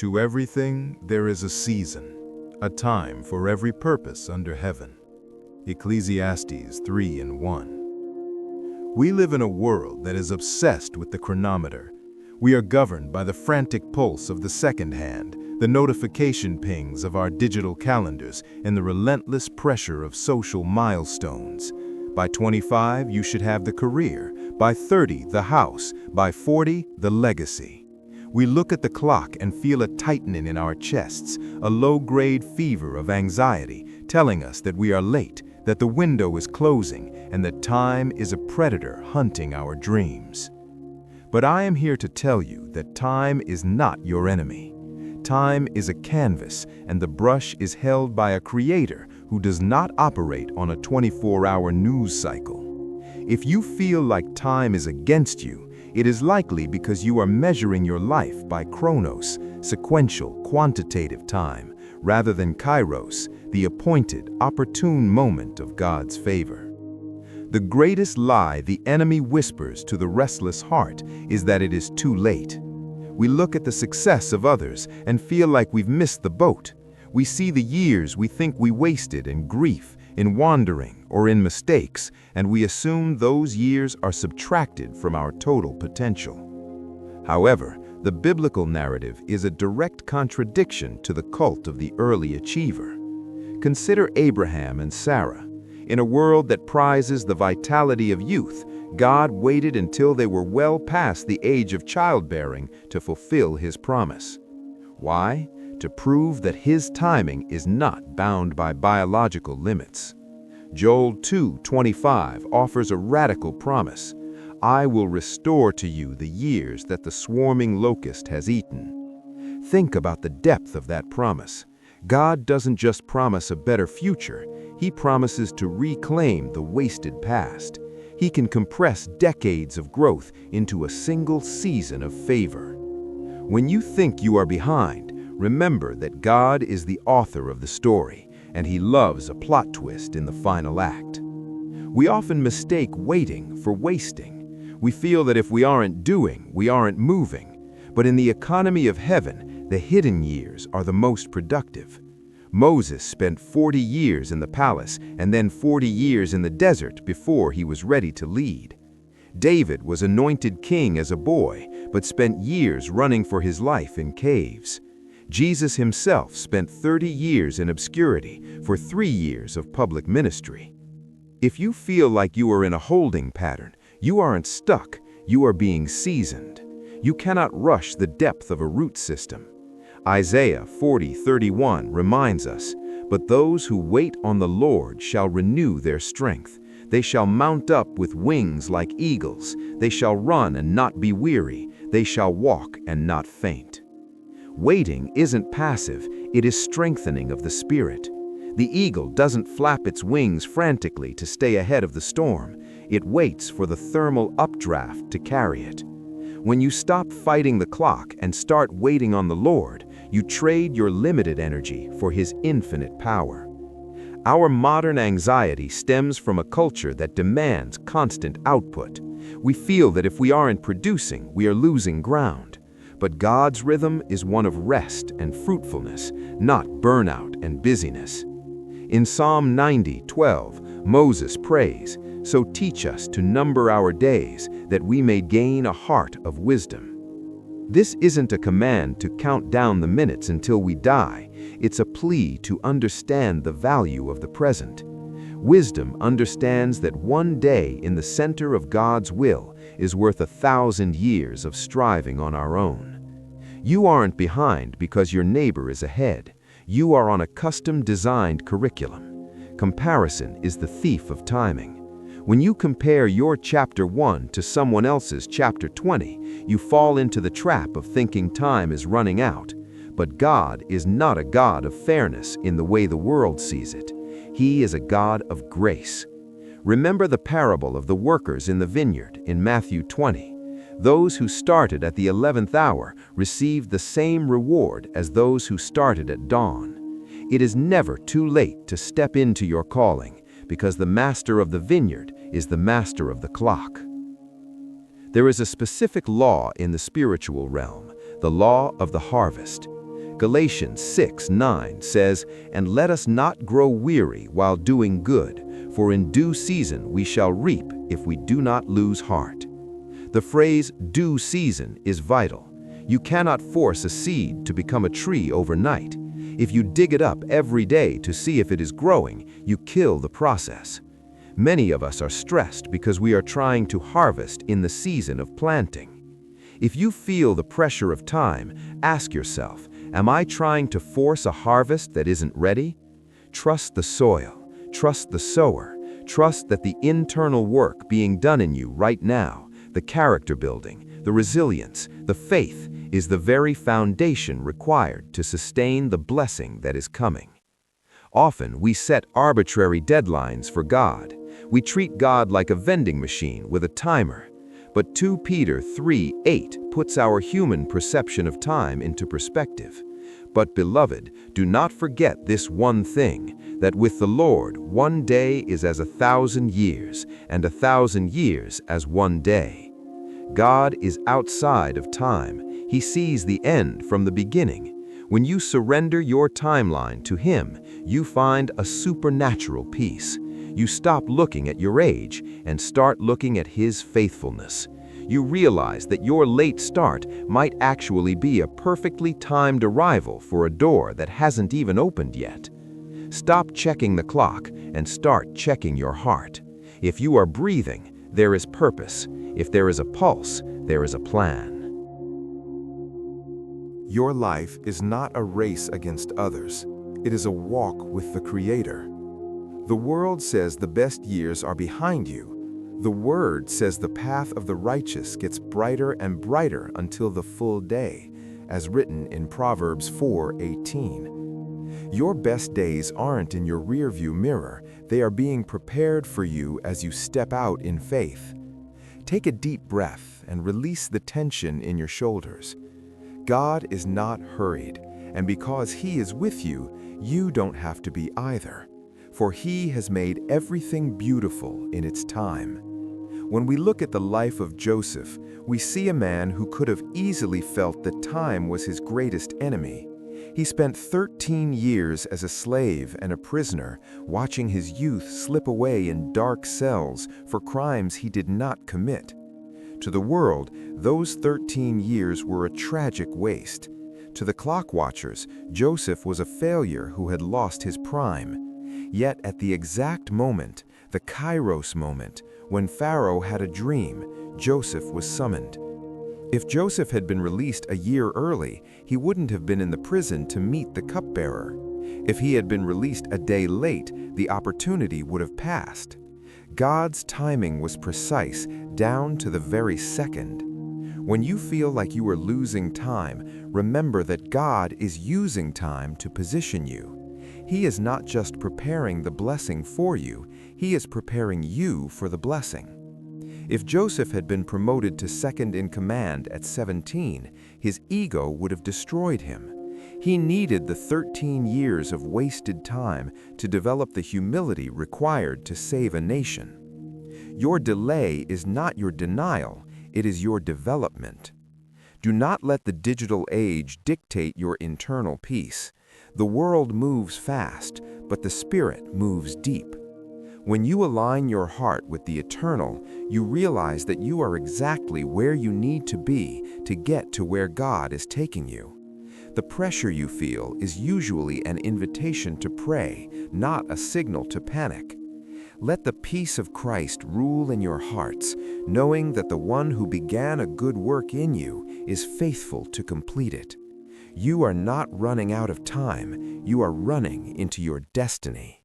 To everything there is a season, a time for every purpose under heaven. Ecclesiastes 3:1. We live in a world that is obsessed with the chronometer. We are governed by the frantic pulse of the second hand, the notification pings of our digital calendars, and the relentless pressure of social milestones. By 25, you should have the career. By 30, the house. By 40, the legacy. We look at the clock and feel a tightening in our chests, a low-grade fever of anxiety, telling us that we are late, that the window is closing, and that time is a predator hunting our dreams. But I am here to tell you that time is not your enemy. Time is a canvas, and the brush is held by a creator who does not operate on a 24-hour news cycle. If you feel like time is against you, it is likely because you are measuring your life by Chronos, sequential, quantitative time, rather than Kairos, the appointed, opportune moment of God's favor. The greatest lie the enemy whispers to the restless heart is that it is too late. We look at the success of others and feel like we've missed the boat. We see the years we think we wasted in grief, in wandering, or in mistakes, and we assume those years are subtracted from our total potential. However, the biblical narrative is a direct contradiction to the cult of the early achiever. Consider Abraham and Sarah. In a world that prizes the vitality of youth, God waited until they were well past the age of childbearing to fulfill His promise. Why? To prove that His timing is not bound by biological limits. Joel 2:25 offers a radical promise. I will restore to you the years that the swarming locust has eaten. Think about the depth of that promise. God doesn't just promise a better future, He promises to reclaim the wasted past. He can compress decades of growth into a single season of favor. When you think you are behind, remember that God is the author of the story, and He loves a plot twist in the final act. We often mistake waiting for wasting. We feel that if we aren't doing, we aren't moving. But in the economy of heaven, the hidden years are the most productive. Moses spent 40 years in the palace and then 40 years in the desert before he was ready to lead. David was anointed king as a boy, but spent years running for his life in caves. Jesus Himself spent 30 years in obscurity for 3 years of public ministry. If you feel like you are in a holding pattern, you aren't stuck, you are being seasoned. You cannot rush the depth of a root system. Isaiah 40:31 reminds us, "But those who wait on the Lord shall renew their strength. They shall mount up with wings like eagles. They shall run and not be weary. They shall walk and not faint." Waiting isn't passive, it is strengthening of the spirit. The eagle doesn't flap its wings frantically to stay ahead of the storm. It waits for the thermal updraft to carry it. When you stop fighting the clock and start waiting on the Lord, you trade your limited energy for His infinite power. Our modern anxiety stems from a culture that demands constant output. We feel that if we aren't producing, we are losing ground. But God's rhythm is one of rest and fruitfulness, not burnout and busyness. In Psalm 90:12, Moses prays, "So teach us to number our days, that we may gain a heart of wisdom." This isn't a command to count down the minutes until we die. It's a plea to understand the value of the present. Wisdom understands that one day in the center of God's will is worth 1,000 years of striving on our own. You aren't behind because your neighbor is ahead. You are on a custom-designed curriculum. Comparison is the thief of timing. When you compare your chapter 1 to someone else's chapter 20, you fall into the trap of thinking time is running out. But God is not a God of fairness in the way the world sees it. He is a God of grace. Remember the parable of the workers in the vineyard in Matthew 20. Those who started at the 11th hour received the same reward as those who started at dawn. It is never too late to step into your calling, because the master of the vineyard is the master of the clock. There is a specific law in the spiritual realm, the law of the harvest. Galatians 6:9 says, "And let us not grow weary while doing good, for in due season we shall reap if we do not lose heart." The phrase due season is vital. You cannot force a seed to become a tree overnight. If you dig it up every day to see if it is growing, you kill the process. Many of us are stressed because we are trying to harvest in the season of planting. If you feel the pressure of time, ask yourself, am I trying to force a harvest that isn't ready? Trust the soil, trust the sower, trust that the internal work being done in you right now, the character building, the resilience, the faith, is the very foundation required to sustain the blessing that is coming. Often we set arbitrary deadlines for God. We treat God like a vending machine with a timer. But 2 Peter 3:8 puts our human perception of time into perspective. "But beloved, do not forget this one thing, that with the Lord 1 day is as 1,000 years, and 1,000 years as 1 day." God is outside of time. He sees the end from the beginning. When you surrender your timeline to Him, you find a supernatural peace. You stop looking at your age and start looking at His faithfulness. You realize that your late start might actually be a perfectly timed arrival for a door that hasn't even opened yet. Stop checking the clock and start checking your heart. If you are breathing, there is purpose. If there is a pulse, there is a plan. Your life is not a race against others. It is a walk with the Creator. The world says the best years are behind you. The Word says the path of the righteous gets brighter and brighter until the full day, as written in Proverbs 4:18. Your best days aren't in your rearview mirror. They are being prepared for you as you step out in faith. Take a deep breath and release the tension in your shoulders. God is not hurried, and because He is with you, you don't have to be either. For He has made everything beautiful in its time. When we look at the life of Joseph, we see a man who could have easily felt that time was his greatest enemy. He spent 13 years as a slave and a prisoner, watching his youth slip away in dark cells for crimes he did not commit. To the world, those 13 years were a tragic waste. To the clock watchers, Joseph was a failure who had lost his prime. Yet at the exact moment, the Kairos moment, when Pharaoh had a dream, Joseph was summoned. If Joseph had been released a year early, he wouldn't have been in the prison to meet the cupbearer. If he had been released a day late, the opportunity would have passed. God's timing was precise, down to the very second. When you feel like you are losing time, remember that God is using time to position you. He is not just preparing the blessing for you, He is preparing you for the blessing. If Joseph had been promoted to second in command at 17, his ego would have destroyed him. He needed the 13 years of wasted time to develop the humility required to save a nation. Your delay is not your denial, it is your development. Do not let the digital age dictate your internal peace. The world moves fast, but the Spirit moves deep. When you align your heart with the eternal, you realize that you are exactly where you need to be to get to where God is taking you. The pressure you feel is usually an invitation to pray, not a signal to panic. Let the peace of Christ rule in your hearts, knowing that the one who began a good work in you is faithful to complete it. You are not running out of time, you are running into your destiny.